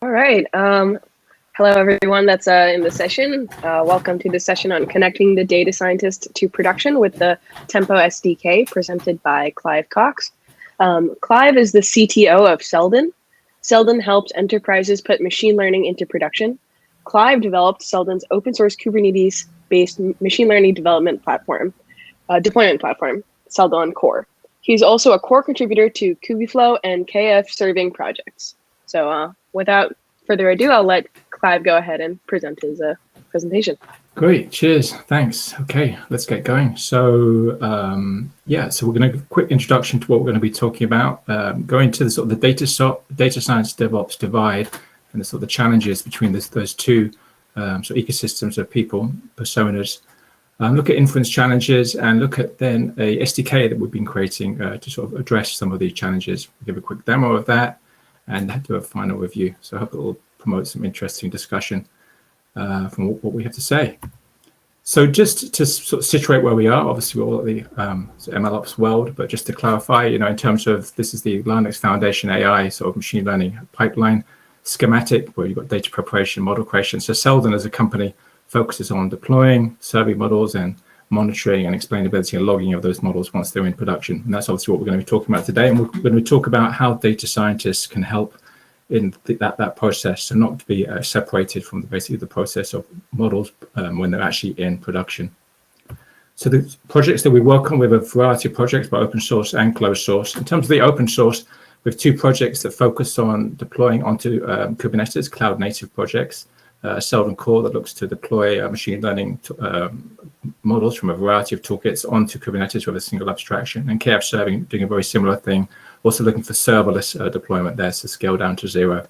All right. Hello, everyone that's in the session. Welcome to the session on connecting the data scientist to production with the Tempo SDK presented by Clive Co. Clive is the CTO of Seldon. Seldon helps enterprises put machine learning into production. Clive developed Seldon's open source Kubernetes-based machine learning deployment platform, Seldon Core. He's also a core contributor to Kubeflow and KFServing projects. So without further ado, I'll let Clive go ahead and present his presentation. Great, cheers, thanks. Okay, let's get going. So so we're going to quick introduction to what we're going to be talking about, going to the sort of the data science DevOps divide and the sort of the challenges between those two sort of ecosystems of people, personas. Look at inference challenges and look at then a SDK that we've been creating to sort of address some of these challenges. We'll give a quick demo of that and do a final review. So I hope it will promote some interesting discussion from what we have to say. So just to sort of situate where we are, obviously we're all at the MLOps world, but just to clarify, in terms of this is the Linux Foundation AI sort of machine learning pipeline schematic where you've got data preparation, model creation. So Seldon as a company focuses on deploying, serving models and monitoring and explainability and logging of those models once they're in production. And that's obviously what we're going to be talking about today. And we're going to talk about how data scientists can help in that process, so not to be separated from basically the process of models when they're actually in production. So the projects that we work on, we have a variety of projects, both open source and closed source. In terms of the open source, we have two projects that focus on deploying onto Kubernetes, cloud native projects. Seldon Core that looks to deploy machine learning models from a variety of toolkits onto Kubernetes with a single abstraction, and KFServing doing a very similar thing, also looking for serverless deployment there, so scale down to 0.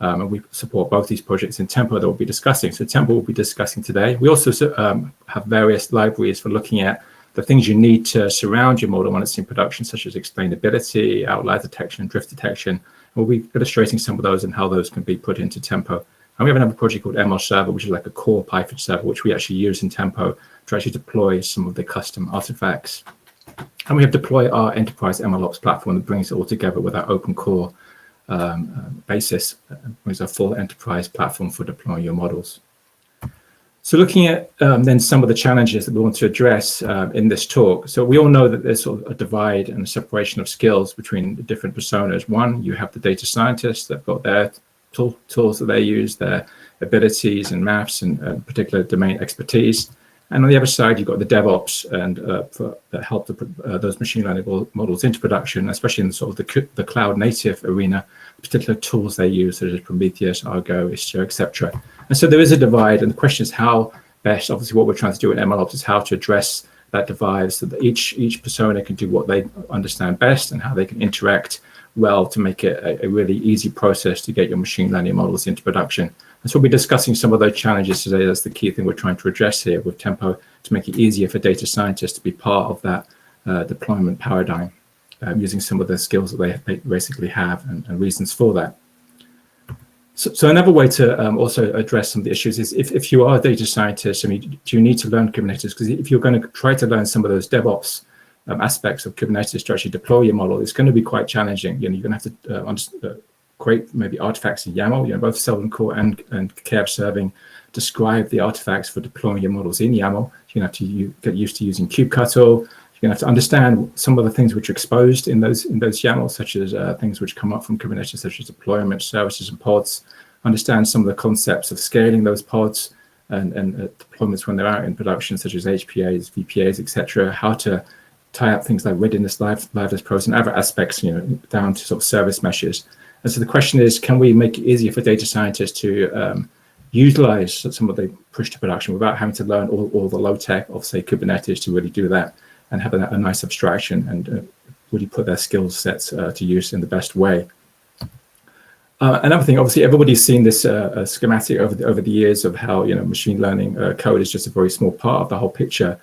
And we support both these projects in Tempo that we'll be discussing. So Tempo we'll be discussing today. We also have various libraries for looking at the things you need to surround your model when it's in production, such as explainability, outlier detection, drift detection. And we'll be illustrating some of those and how those can be put into Tempo. And we have another project called ML Server, which is like a core Python server, which we actually use in Tempo to actually deploy some of the custom artifacts. And we have deployed our enterprise MLOps platform that brings it all together with our open core basis, brings a full enterprise platform for deploying your models. So looking at then some of the challenges that we want to address in this talk. So we all know that there's sort of a divide and a separation of skills between the different personas. One, you have the data scientists that have got their tools that they use, their abilities and maths and particular domain expertise. And on the other side, you've got the DevOps and that help to put those machine learning models into production, especially in sort of the cloud native arena, particular tools they use, such as Prometheus, Argo, Istio, etc. And so there is a divide, and the question is how best, obviously what we're trying to do in MLOps is how to address that divide so that each persona can do what they understand best and how they can interact well to make it a really easy process to get your machine learning models into production. And so we'll be discussing some of those challenges today. That's the key thing we're trying to address here with Tempo, to make it easier for data scientists to be part of that deployment paradigm, using some of the skills that they basically have and reasons for that. So another way to also address some of the issues is if you are a data scientist, I mean, do you need to learn Kubernetes? Because if you're going to try to learn some of those DevOps aspects of Kubernetes to actually deploy your model, it's going to be quite challenging. You're going to have to create maybe artifacts in YAML. Both Seldon Core and KFServing describe the artifacts for deploying your models in YAML. You're going to have to get used to using kubectl. You're going to have to understand some of the things which are exposed in those YAMLs, such as things which come up from Kubernetes, such as deployment, services, and pods. Understand some of the concepts of scaling those pods and deployments when they're out in production, such as HPAs, VPAs, etc. How to tie up things like readiness, liveness pros, and other aspects, down to sort of service meshes. And so the question is, can we make it easier for data scientists to utilize some of the push to production without having to learn all the low tech of, say, Kubernetes to really do that and have a nice abstraction and really put their skill sets to use in the best way. Another thing, obviously, everybody's seen this schematic over the years of how machine learning code is just a very small part of the whole picture.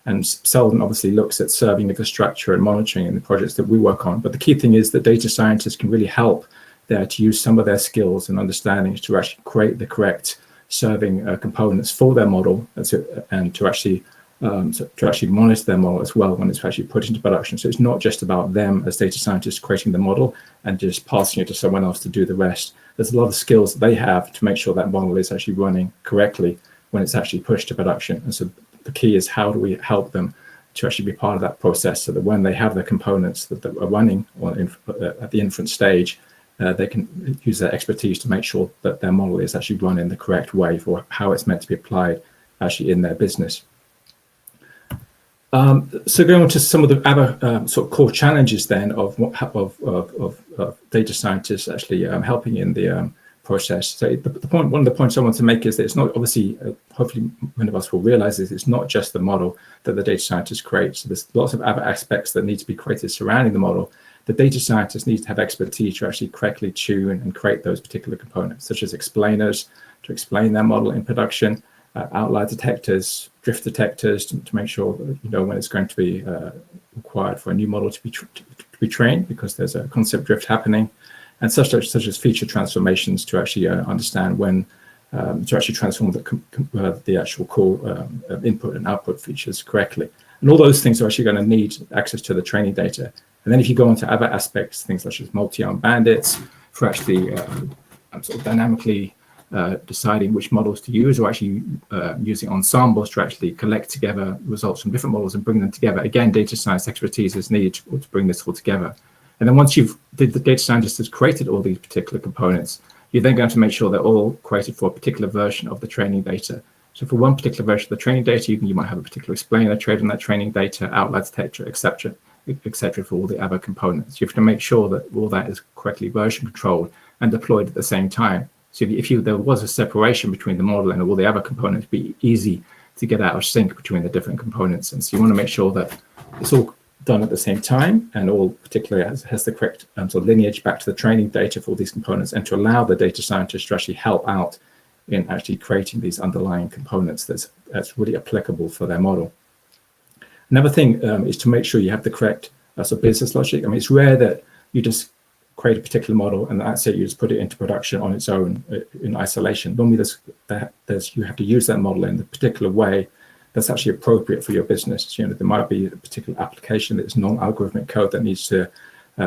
And Seldon obviously looks at serving infrastructure and monitoring in the projects that we work on. But the key thing is that data scientists can really help there to use some of their skills and understandings to actually create the correct serving components for their model and to actually to actually monitor their model as well when it's actually put into production. So it's not just about them as data scientists creating the model and just passing it to someone else to do the rest. There's a lot of skills that they have to make sure that model is actually running correctly when it's actually pushed to production. And so the key is, how do we help them to actually be part of that process, so that when they have the components that are running at the inference stage, they can use their expertise to make sure that their model is actually run in the correct way for how it's meant to be applied actually in their business. So going on to some of the other sort of core challenges then of data scientists actually helping in the process. So one of the points I want to make is that it's not, obviously, hopefully many of us will realize this, it's not just the model that the data scientist creates. So there's lots of other aspects that need to be created surrounding the model. The data scientist needs to have expertise to actually correctly tune and create those particular components, such as explainers to explain their model in production, outlier detectors, drift detectors to make sure that you know when it's going to be required for a new model to be trained, because there's a concept drift happening, and such as feature transformations to actually understand when to actually transform the actual core input and output features correctly. And all those things are actually going to need access to the training data. And then if you go into other aspects, things such as multi-arm bandits for actually sort of dynamically deciding which models to use, or actually using ensembles to actually collect together results from different models and bring them together. Again, data science expertise is needed to bring this all together. And then once the data scientist has created all these particular components, you're then going to make sure they're all created for a particular version of the training data. So for one particular version of the training data, you might have a particular explainer trained on that training data, outlier detector, etc., for all the other components. You have to make sure that all that is correctly version controlled and deployed at the same time. So if there was a separation between the model and all the other components, it'd be easy to get out of sync between the different components. And so you want to make sure that it's all done at the same time, and all particularly has the correct sort of lineage back to the training data for all these components, and to allow the data scientist to actually help out in actually creating these underlying components that's really applicable for their model. Another thing is to make sure you have the correct sort of business logic. I mean, it's rare that you just create a particular model and that's it, you just put it into production on its own in isolation. Normally you have to use that model in a particular way that's actually appropriate for your business. You know, there might be a particular application that's non-algorithmic code that needs to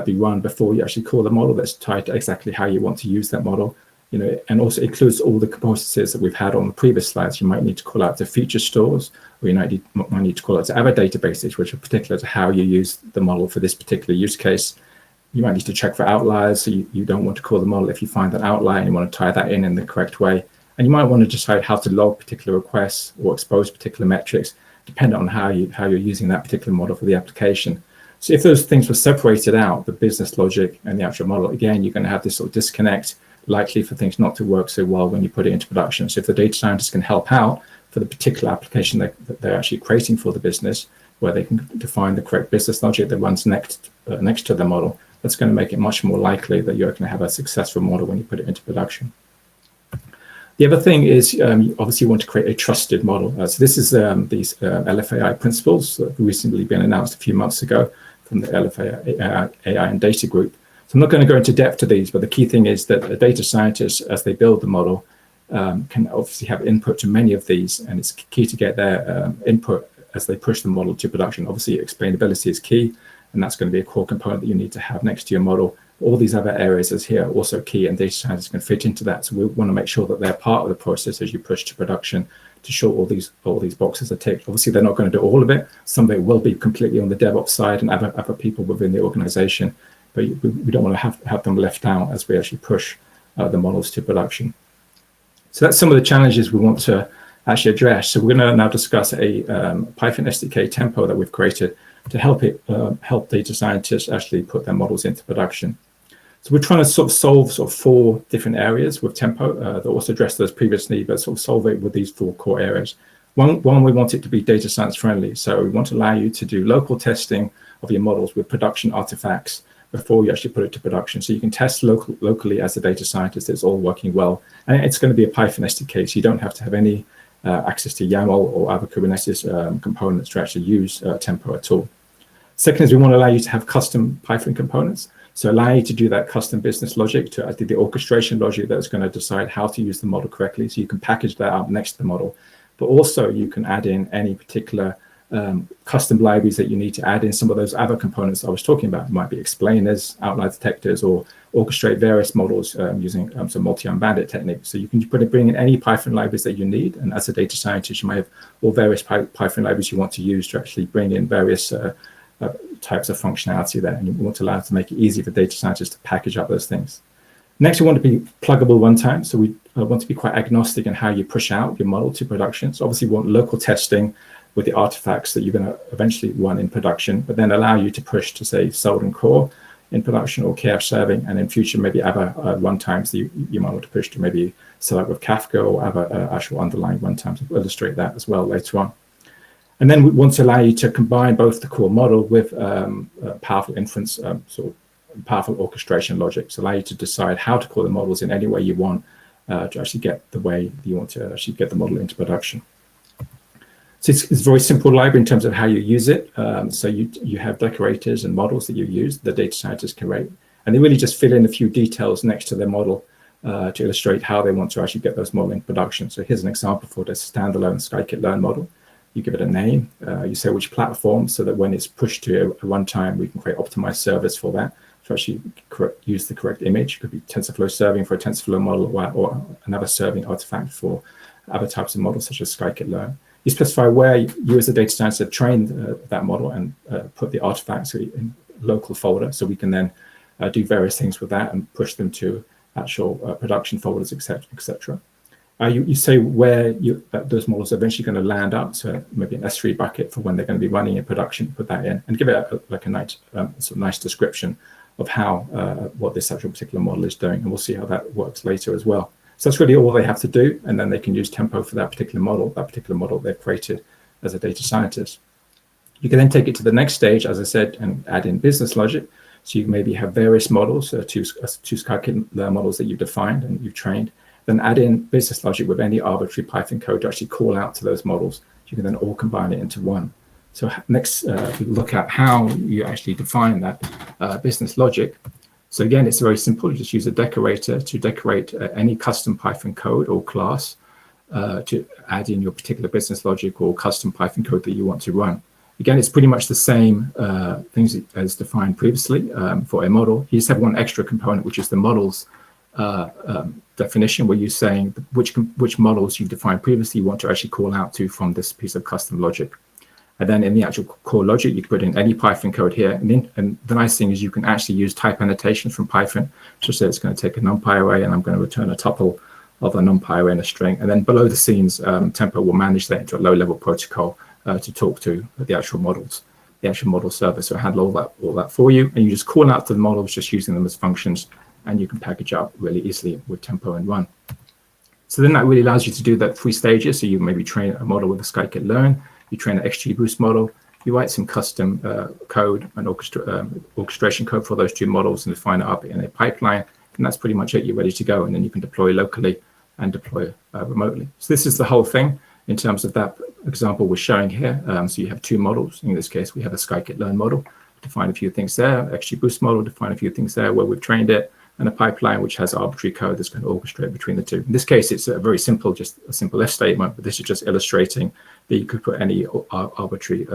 be run before you actually call the model, that's tied to exactly how you want to use that model. You know, and also includes all the processes that we've had on the previous slides. You might need to call out to feature stores, or you might need to call out to other databases which are particular to how you use the model for this particular use case. You might need to check for outliers, so you don't want to call the model if you find an outlier and you want to tie that in the correct way. And you might want to decide how to log particular requests or expose particular metrics, depending on how you're using that particular model for the application. So if those things were separated out, the business logic and the actual model, again, you're going to have this sort of disconnect, likely for things not to work so well when you put it into production. So if the data scientists can help out for the particular application that they're actually creating for the business, where they can define the correct business logic that runs next to the model, that's going to make it much more likely that you're going to have a successful model when you put it into production. The other thing is, you obviously want to create a trusted model. So this is these LFAI principles that have recently been announced a few months ago from the LFAI AI and data group. So I'm not going to go into depth to these, but the key thing is that a data scientist, as they build the model, can obviously have input to many of these, and it's key to get their input as they push the model to production. Obviously, explainability is key, and that's going to be a core component that you need to have next to your model. All these other areas is here also key, and data scientists can fit into that. So we want to make sure that they're part of the process as you push to production, to show all these boxes are ticked. Obviously, they're not going to do all of it. Some of it will be completely on the DevOps side and other people within the organization, but we don't want to have them left out as we actually push the models to production. So that's some of the challenges we want to actually address. So we're going to now discuss a Python SDK Tempo that we've created to help data scientists actually put their models into production. So we're trying to sort of solve four different areas with Tempo that also addressed those previously, but sort of solve it with these four core areas. One, we want it to be data science friendly. So we want to allow you to do local testing of your models with production artifacts before you actually put it to production. So you can test locally as a data scientist, it's all working well. And it's going to be a Python SDK, so you don't have to have any access to YAML or other Kubernetes components to actually use Tempo at all. Second is we want to allow you to have custom Python components. So allow you to do that custom business logic, to do the orchestration logic that's going to decide how to use the model correctly. So you can package that up next to the model, but also you can add in any particular custom libraries that you need to add in some of those other components I was talking about. It might be explainers, outlier detectors, or orchestrate various models using some multi-arm bandit technique. So you can bring in any Python libraries that you need. And as a data scientist, you might have all various Python libraries you want to use to actually bring in various types of functionality there. And you want to allow to make it easy for data scientists to package up those things. Next, we want to be pluggable runtime. So we want to be quite agnostic in how you push out your model to production. So obviously, we want local testing with the artifacts that you're going to eventually run in production, but then allow you to push to, say, Seldon Core in production or KFServing, and in future, maybe other runtimes that you might want to push to maybe select with Kafka or other actual underlying runtimes. We'll illustrate that as well later on. And then we want to allow you to combine both the core model with powerful inference, sort of powerful orchestration logic, to allow you to decide how to call the models in any way you want to actually get the way you want to actually get the model into production. So it's a very simple library in terms of how you use it. So you have decorators and models that you use, the data scientists create, and they really just fill in a few details next to their model to illustrate how they want to actually get those models in production. So here's an example for the standalone scikit-learn model. You give it a name, you say which platform, so that when it's pushed to a runtime, we can create optimized servers for that to actually use the correct image. It could be TensorFlow serving for a TensorFlow model, or another serving artifact for other types of models such as scikit-learn. You specify where you as a data scientist have trained that model and put the artifacts in a local folder, so we can then do various things with that and push them to actual production folders, etc. You say where those models are eventually going to land up, so maybe an S3 bucket for when they're going to be running in production, put that in, and give it a nice, sort of nice description of how what this actual particular model is doing, and we'll see how that works later as well. So that's really all they have to do, and then they can use Tempo for that particular model they've created as a data scientist. You can then take it to the next stage, as I said, and add in business logic. So you maybe have various models, two scikit-learn models that you've defined and you've trained, then add in business logic with any arbitrary Python code to actually call out to those models. You can then all combine it into one. So next, we look at how you actually define that business logic. So again, it's very simple. You just use a decorator to decorate any custom Python code or class to add in your particular business logic or custom Python code that you want to run. Again, it's pretty much the same things as defined previously for a model. You just have one extra component, which is the models definition, where you're saying which models you defined previously you want to actually call out to from this piece of custom logic. And then in the actual core logic, you can put in any Python code here. And the nice thing is you can actually use type annotations from Python. So say it's going to take a NumPy array, and I'm going to return a tuple of a NumPy array and a string. And then below the scenes, Tempo will manage that into a low-level protocol to talk to the actual models, the actual model server. So handle all that for you. And you just call out to the models, just using them as functions, and you can package up really easily with Tempo and run. So then that really allows you to do that 3 stages. So you maybe train a model with a scikit-learn. You train an XGBoost model, you write some custom code and orchestration code for those 2 models and define it up in a pipeline, and that's pretty much it. You're ready to go, and then you can deploy locally and deploy remotely. So this is the whole thing in terms of that example we're showing here. So you have 2 models. In this case, we have a scikit-learn model, define a few things there, XGBoost model, define a few things there where we've trained it, and a pipeline which has arbitrary code that's going to orchestrate between the 2. In this case, it's a very simple, just a simple if statement, but this is just illustrating that you could put any arbitrary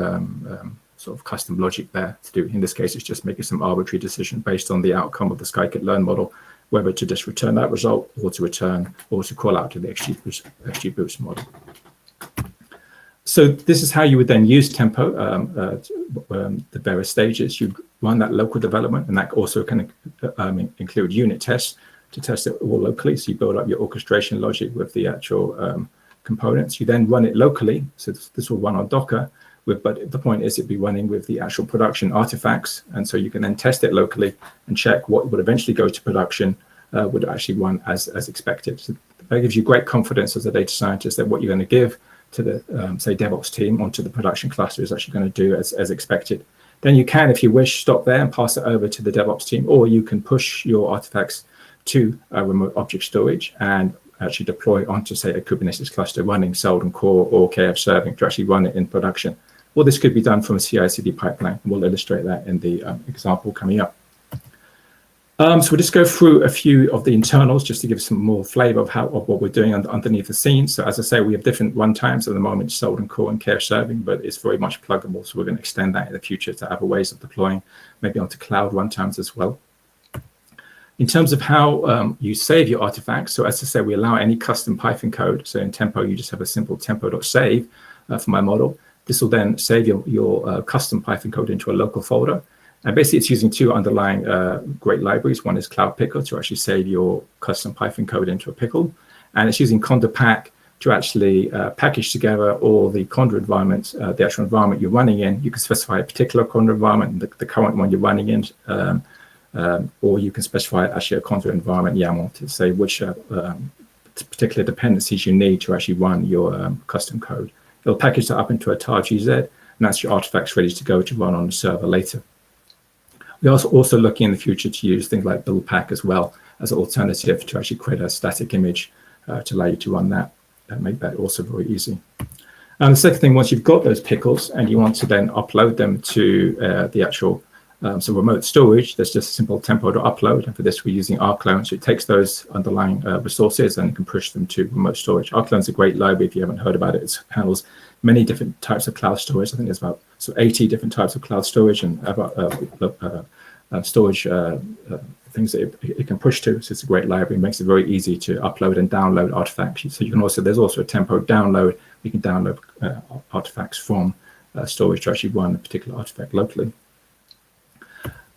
sort of custom logic there to do. In this case, it's just making some arbitrary decision based on the outcome of the scikit-learn model, whether to just return that result or to call out to the XGBoost model. So this is how you would then use Tempo, the various stages. You run that local development, and that also can include unit tests to test it all locally. So you build up your orchestration logic with the actual components. You then run it locally. So this will run on Docker, but the point is it'd be running with the actual production artifacts. And so you can then test it locally and check what would eventually go to production would actually run as expected. So that gives you great confidence as a data scientist that what you're going to give to the, say, DevOps team onto the production cluster is actually going to do as expected. Then you can, if you wish, stop there and pass it over to the DevOps team, or you can push your artifacts to a remote object storage and actually deploy onto, say, a Kubernetes cluster running Seldon Core or KFServing to actually run it in production. Well, this could be done from a CI/CD pipeline. We'll illustrate that in the example coming up. So we'll just go through a few of the internals just to give some more flavor of what we're doing underneath the scenes. So as I say, we have different runtimes at the moment, Seldon Core and KFServing, but it's very much pluggable. So we're going to extend that in the future to other ways of deploying, maybe onto cloud runtimes as well. In terms of how you save your artifacts, so as I say, we allow any custom Python code. So in Tempo, you just have a simple tempo.save for my model. This will then save your custom Python code into a local folder. And basically, it's using two underlying great libraries. One is Cloud Pickle to actually save your custom Python code into a pickle. And it's using conda-pack to actually package together all the conda environments, the actual environment you're running in. You can specify a particular conda environment, the current one you're running in, or you can specify actually a conda environment YAML to say which particular dependencies you need to actually run your custom code. It'll package that up into a tar.gz, and that's your artifacts ready to go to run on the server later. We're also looking in the future to use things like buildpack as well as an alternative to actually create a static image to allow you to run that and make that also very easy. And the second thing, once you've got those pickles and you want to then upload them to the actual so remote storage, there's just a simple tempo.upload. And for this, we're using rclone. So it takes those underlying resources and can push them to remote storage. Rclone is a great library if you haven't heard about it. It handles many different types of cloud storage. I think there's about 80 different types of cloud storage and about storage things that it can push to. So it's a great library. It makes it very easy to upload and download artifacts. So you can also, there's also a Tempo download. You can download artifacts from storage to actually run a particular artifact locally.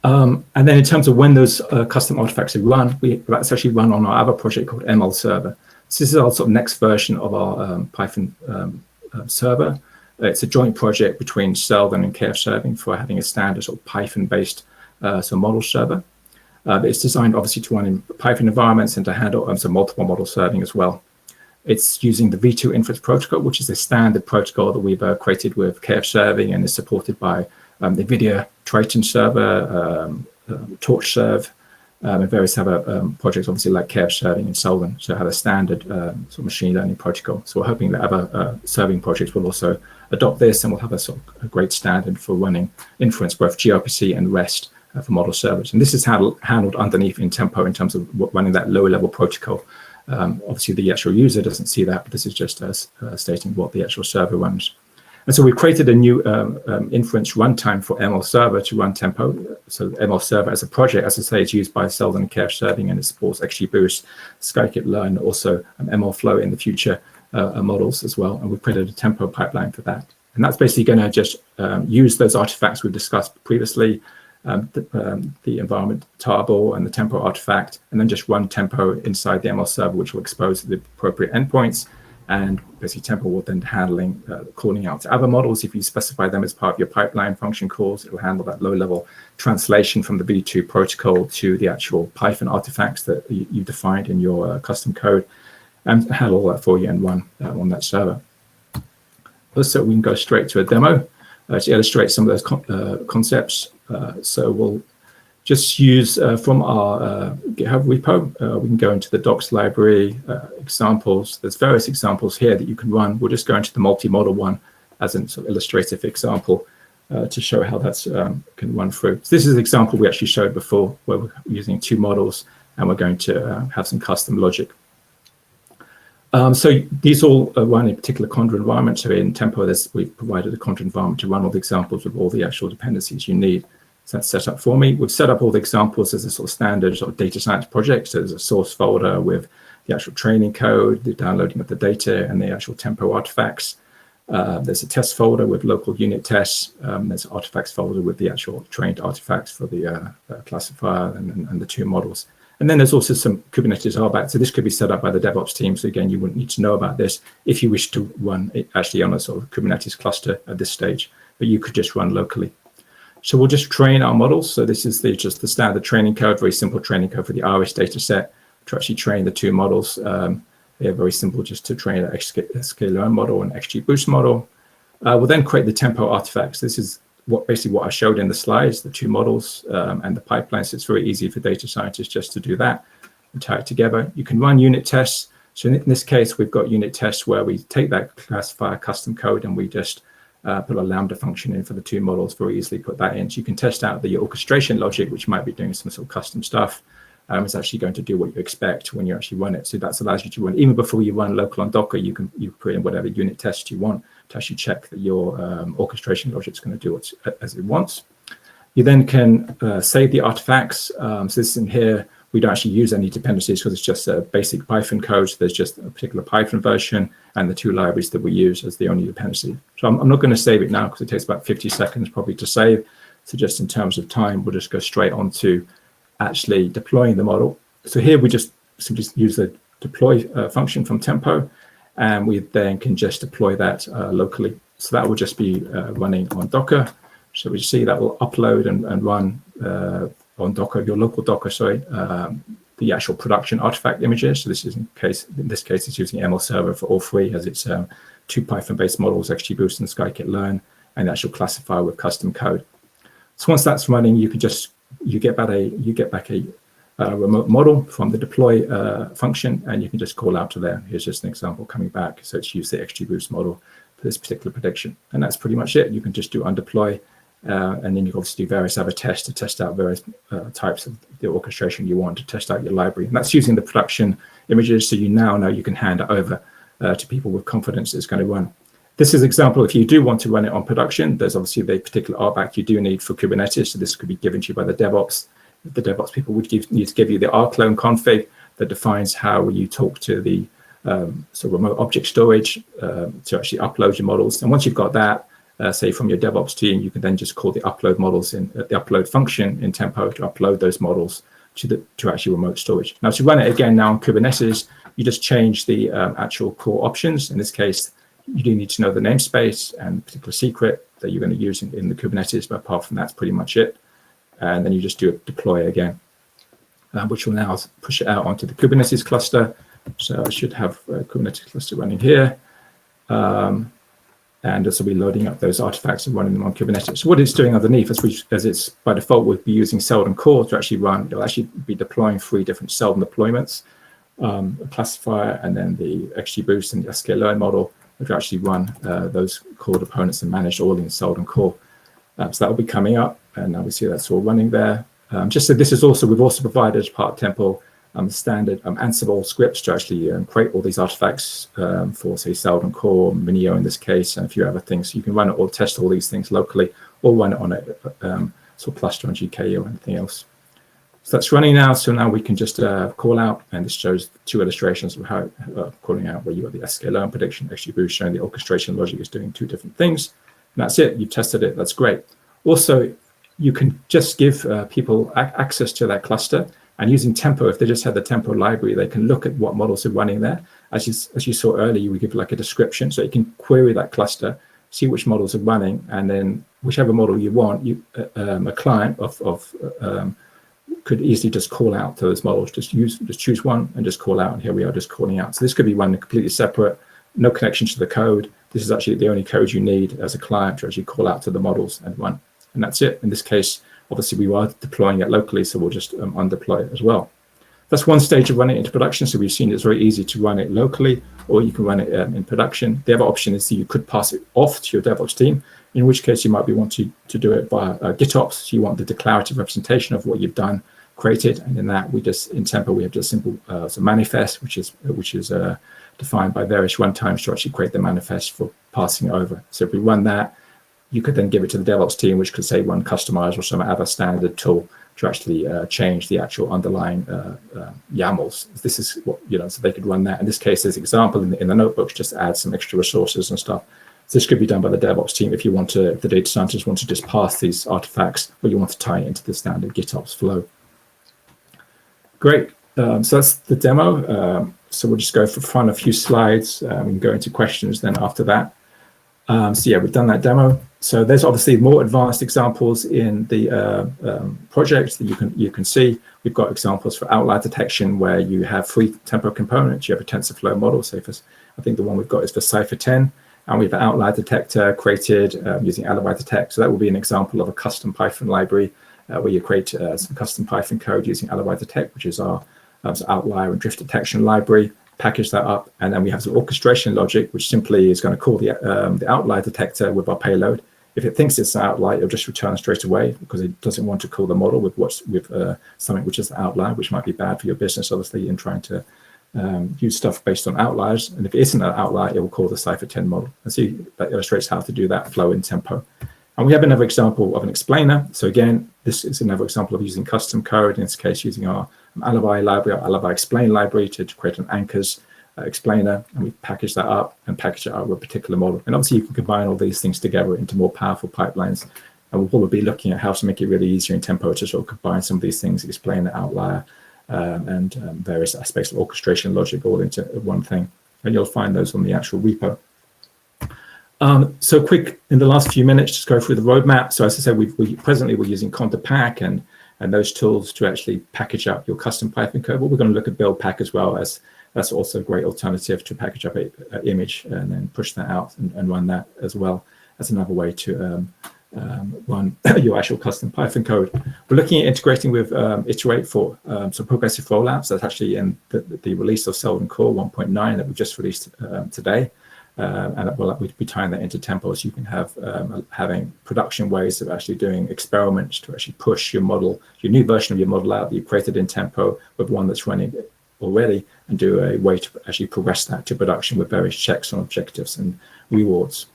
And then in terms of when those custom artifacts are run, that's actually run on our other project called ML Server. So this is our sort of next version of our Python server. It's a joint project between Seldon and KFServing for having a standard sort of Python-based model server. But it's designed obviously to run in Python environments and to handle some multiple model serving as well. It's using the V2 Inference protocol, which is a standard protocol that we've created with KFServing and is supported by NVIDIA Triton server, TorchServe, and various other projects, obviously like KFServing and Seldon, so have a standard sort of machine learning protocol. So we're hoping that other serving projects will also adopt this, and we'll have a sort of a great standard for running inference, both gRPC and REST for model servers. And this is handled underneath in Tempo in terms of running that lower level protocol. Obviously, the actual user doesn't see that, but this is just stating what the actual server runs. And so we've created a new inference runtime for ML Server to run Tempo. So ML Server as a project, as I say, is used by Seldon and KFServing, and it supports XGBoost, Scikit-learn, also MLflow in the future models as well. And we've created a Tempo pipeline for that. And that's basically going to just use those artifacts we discussed previously, the environment tarball and the Tempo artifact, and then just run Tempo inside the ML Server, which will expose the appropriate endpoints. And basically Tempo will then handling calling out to other models. If you specify them as part of your pipeline function calls, it will handle that low-level translation from the V2 protocol to the actual Python artifacts that you defined in your custom code, and handle all that for you and run on that server. Also, we can go straight to a demo to illustrate some of those concepts. So we'll just use from our GitHub repo, we can go into the docs library, examples. There's various examples here that you can run. We'll just go into the multi-model one as an sort of illustrative example to show how that's can run through. So this is an example we actually showed before where we're using two models and we're going to have some custom logic. So these all run in a particular conda environment. So in Tempo, we've provided a conda environment to run all the examples with all the actual dependencies you need. So that's set up for me. We've set up all the examples as a sort of standard sort of data science project. So there's a source folder with the actual training code, the downloading of the data, and the actual Tempo artifacts. There's a test folder with local unit tests. There's an artifacts folder with the actual trained artifacts for the classifier and the two models. And then there's also some Kubernetes RBAC. So this could be set up by the DevOps team. So again, you wouldn't need to know about this if you wish to run it actually on a sort of Kubernetes cluster at this stage, but you could just run locally. So we'll just train our models. So this is just the standard training code, very simple training code for the RS data set to actually train the two models. They're very simple just to train an XK-learn model and XGBoost model. We'll then create the Tempo artifacts. This is basically what I showed in the slides, the two models and the pipeline. So it's very easy for data scientists just to do that and tie it together. You can run unit tests. So in this case, we've got unit tests where we take that classifier custom code and we just put a Lambda function in for the two models, very easily put that in. So you can test out the orchestration logic, which might be doing some sort of custom stuff. It's actually going to do what you expect when you actually run it. So that allows you to run, even before you run local on Docker, you put in whatever unit test you want to actually check that your orchestration logic is going to do as it wants. You then can save the artifacts. So this in here, we don't actually use any dependencies because it's just a basic Python code. So there's just a particular Python version and the two libraries that we use as the only dependency. So I'm not going to save it now because it takes about 50 seconds probably to save. So just in terms of time, we'll just go straight on to actually deploying the model. So here we just simply use the deploy function from Tempo, and we then can just deploy that locally. So that will just be running on Docker. So we see that will upload and run on Docker, your local Docker, the actual production artifact images. So this is in this case, it's using ML Server for all three, as it's two Python-based models, XGBoost and scikit-learn, and the actual classifier with custom code. So once that's running, you get back a remote model from the deploy function, and you can just call out to there. Here's just an example coming back. So it's used the XGBoost model for this particular prediction, and that's pretty much it. You can just do undeploy. And then you can obviously do various other tests to test out various types of the orchestration you want to test out your library. And that's using the production images, so you now know you can hand it over to people with confidence it's going to run. This is an example, if you do want to run it on production, there's obviously the particular RBAC you do need for Kubernetes. So this could be given to you by the DevOps. The DevOps people would need to give you the rclone config that defines how you talk to the remote object storage to actually upload your models. And once you've got that, say from your DevOps team, you can then just call the upload models in the upload function in Tempo to upload those models to actually remote storage. Now to run it again now on Kubernetes, you just change the actual core options. In this case, you do need to know the namespace and particular secret that you're going to use in the Kubernetes, but apart from that, that's pretty much it. And then you just do a deploy again, which will now push it out onto the Kubernetes cluster. So I should have a Kubernetes cluster running here. And this will be loading up those artifacts and running them on Kubernetes. So what it's doing underneath, as it's by default, would be using Seldon Core to actually run. It'll actually be deploying 3 different Seldon deployments, a classifier, and then the XGBoost and the sklearn model, which will actually run those core components and manage all in Seldon Core. So that will be coming up, and now we see that's all running there. Just so this is also, we've also provided as part of Tempo standard Ansible scripts to actually create all these artifacts for, say, Seldon Core, Minio in this case, and a few other things. So you can run it or test all these things locally, or run it on a cluster on GKE or anything else. So that's running now. So now we can just call out, and this shows 2 illustrations of how calling out where you got the sklearn prediction, XGBoost showing the orchestration logic is doing 2 different things. And that's it. You've tested it. That's great. Also, you can just give people access to that cluster. And using Tempo, if they just had the Tempo library, they can look at what models are running there. As you saw earlier, we give like a description, so you can query that cluster, see which models are running, and then whichever model you want, a client could easily just call out to those models. Just choose one and just call out. And here we are just calling out. So this could be run completely separate, no connection to the code. This is actually the only code you need as a client to actually call out to the models and run. And that's it. In this case, obviously, we are deploying it locally, so we'll just undeploy it as well. That's one stage of running it into production. So we've seen it's very easy to run it locally, or you can run it in production. The other option is that you could pass it off to your DevOps team, in which case you might be wanting to do it via Gitops. So you want the declarative representation of what you've done, created, and in that in Tempo we have just simple manifest, which is defined by various runtimes to actually create the manifest for passing it over. So if we run that, you could then give it to the DevOps team, which could say run customize or some other standard tool to actually change the actual underlying YAMLs. This is what, so they could run that. In this case, there's an example in the notebooks, just add some extra resources and stuff. So this could be done by the DevOps team if the data scientists want to just pass these artifacts, or you want to tie it into the standard Gitops flow. Great. So that's the demo. So we'll just go for fun a few slides. We can go into questions then after that. So yeah, we've done that demo. So there's obviously more advanced examples in the project that you can see. We've got examples for outlier detection where you have 3 Tempo components. You have a TensorFlow model. So I think the one we've got is for Cypher 10, and we have an outlier detector created using Outlier detect. So that will be an example of a custom Python library where you create some custom Python code using Outlier detect, which is our outlier and drift detection library. Package that up, and then we have some orchestration logic, which simply is going to call the outlier detector with our payload If it thinks it's an outlier, it'll just return straight away because it doesn't want to call the model with something which is an outlier, which might be bad for your business, obviously, in trying to use stuff based on outliers. And if it isn't an outlier, it will call the Cipher10 model. And see, that illustrates how to do that flow in Tempo. And we have another example of an explainer. So again, this is another example of using custom code, in this case, using our Alibi library, our Alibi explain library to create an anchors explainer, and we package that up and package it up with a particular model. And obviously you can combine all these things together into more powerful pipelines. And we'll probably be looking at how to make it really easier in Tempo to sort of combine some of these things, explain the outlier, and various aspects of orchestration logic all into one thing. And you'll find those on the actual repo. So quick, in the last few minutes, just go through the roadmap. So as I said, presently we're using Conda-Pack and those tools to actually package up your custom Python code. But we're going to look at build-pack as well, as that's also a great alternative to package up an image and then push that out and run that as well as another way to run your actual custom Python code. We're looking at integrating with Iterate for some progressive rollouts. That's actually in the release of Seldon Core 1.9 that we just released today. And we'll be tying that into Tempo, so you can have having production ways of actually doing experiments to actually push your model, your new version of your model out that you created in Tempo with one that's running already, and do a way to actually progress that to production with various checks on objectives and rewards.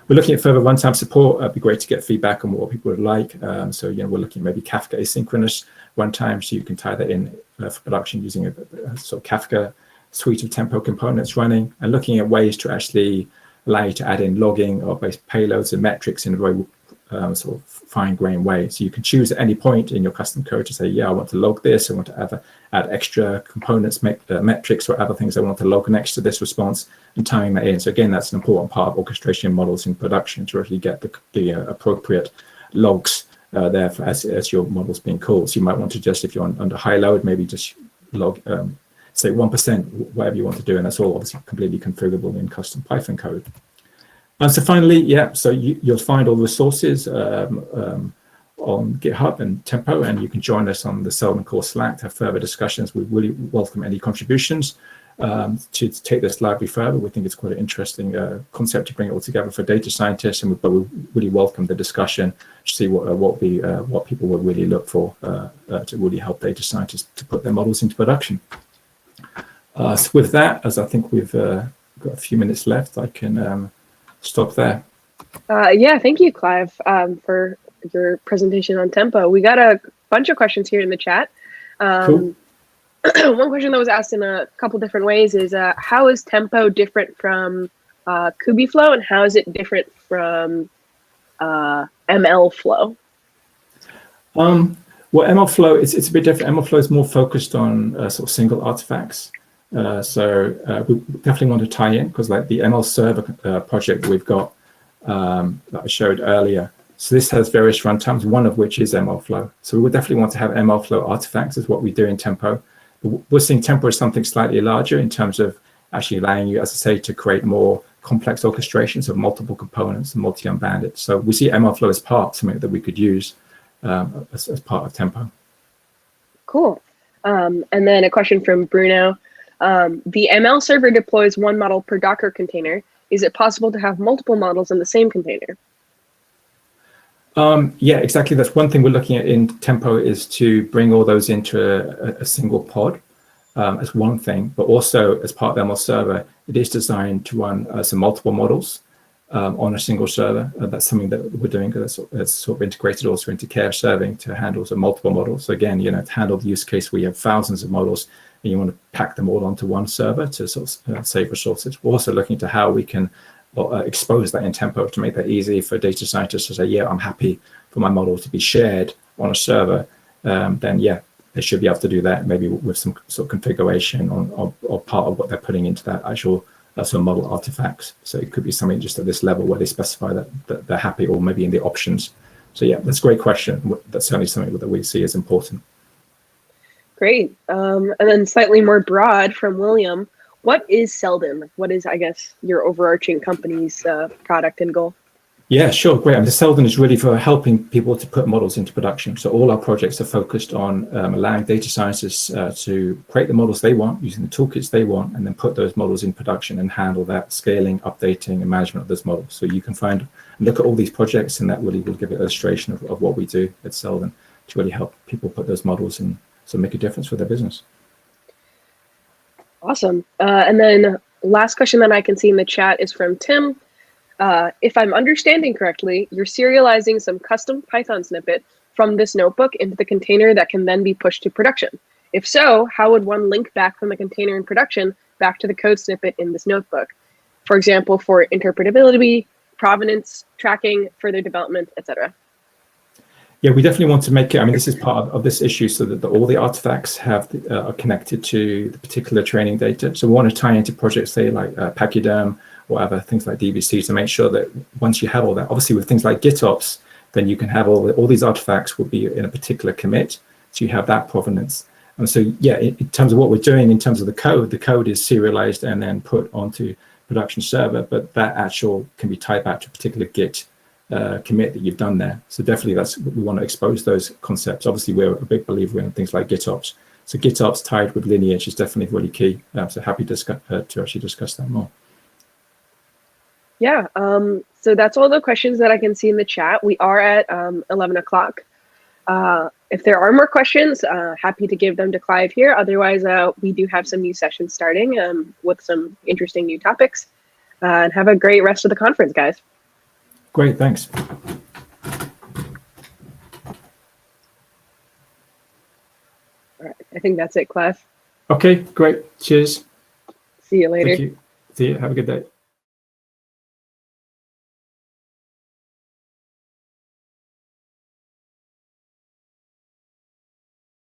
We're looking at further runtime support. It'd be great to get feedback on what people would like. So we're looking at maybe Kafka asynchronous runtime, so you can tie that in for production using a sort of Kafka suite of Tempo components running, and looking at ways to actually allow you to add in logging or based payloads and metrics in a very sort of fine-grained way. So you can choose at any point in your custom code to say, yeah, I want to log this, I want to add extra components, metrics or other things I want to log next to this response, and tying that in. So again, that's an important part of orchestration models in production, to really get the appropriate logs there for as your model's being called. So you might want to just, if you're under high load, maybe just log say 1%, whatever you want to do, and that's all obviously completely configurable in custom Python code. And so finally, yeah, so you'll find all the resources on GitHub and Tempo, and you can join us on the Seldon Core Slack to have further discussions. We really welcome any contributions to take this library further. We think it's quite an interesting concept to bring it all together for data scientists, but we really welcome the discussion to see what people would really look for to really help data scientists to put their models into production. So with that, as I think we've got a few minutes left, I can stop there. Yeah, thank you, Clive, for your presentation on Tempo. We got a bunch of questions here in the chat. Cool. One question that was asked in a couple different ways is, how is Tempo different from Kubeflow, and how is it different from MLflow? Well, MLflow, it's a bit different. MLflow is more focused on sort of single artifacts. So we definitely want to tie in, because like the ML server project we've got that I showed earlier, so this has various runtimes, one of which is MLflow. So we would definitely want to have MLflow artifacts is what we do in Tempo. But we're seeing Tempo as something slightly larger in terms of actually allowing you, as I say, to create more complex orchestrations of multiple components and multi-unbounded. So we see MLflow as something that we could use as part of Tempo. Cool. And then a question from Bruno. The ML server deploys one model per Docker container. Is it possible to have multiple models in the same container? Yeah, exactly. That's one thing we're looking at in Tempo, is to bring all those into a single pod as one thing, but also as part of the ML server, it is designed to run some multiple models on a single server. That's something that we're doing that's sort of integrated also into KFServing to handle some multiple models. So again, to handle the use case where you have thousands of models and you want to pack them all onto one server to sort of save resources. We're also looking to how we can expose that in Tempo to make that easy for data scientists to say, yeah, I'm happy for my model to be shared on a server. Then yeah, they should be able to do that, maybe with some sort of configuration or part of what they're putting into that actual sort of model artifacts. So it could be something just at this level where they specify that they're happy, or maybe in the options. So yeah, that's a great question. That's certainly something that we see as important. Great. And then slightly more broad from William, what is Seldon? What is, I guess, your overarching company's product and goal? Yeah, sure, great. I mean, the Seldon is really for helping people to put models into production. So all our projects are focused on allowing data scientists to create the models they want, using the toolkits they want, and then put those models in production and handle that scaling, updating, and management of those models. So you can look at all these projects, and that really will give an illustration of what we do at Seldon to really help people put those models in, so make a difference for their business. Awesome. And then last question that I can see in the chat is from Tim. If I'm understanding correctly, you're serializing some custom Python snippet from this notebook into the container that can then be pushed to production. If so, how would one link back from the container in production back to the code snippet in this notebook? For example, for interpretability, provenance, tracking, further development, etc. Yeah, we definitely want to make it, I mean, this is part of this issue so that all the artifacts are connected to the particular training data. So we want to tie into projects, say, like Pachyderm, or other things like DVC, to make sure that once you have all that, obviously with things like Gitops, then you can have all these artifacts will be in a particular commit. So you have that provenance. And so, yeah, in terms of what we're doing, in terms of the code is serialized and then put onto production server, but that actual can be tied back to a particular Git commit that you've done there. So definitely we want to expose those concepts. Obviously, we're a big believer in things like Gitops. So Gitops tied with lineage is definitely really key. So happy to actually discuss that more. Yeah, so that's all the questions that I can see in the chat. We are at 11 o'clock. If there are more questions, happy to give them to Clive here. Otherwise, we do have some new sessions starting with some interesting new topics. And have a great rest of the conference, guys. Great, thanks. All right, I think that's it, Clive. Okay, great. Cheers. See you later. Thank you. See you. Have a good day.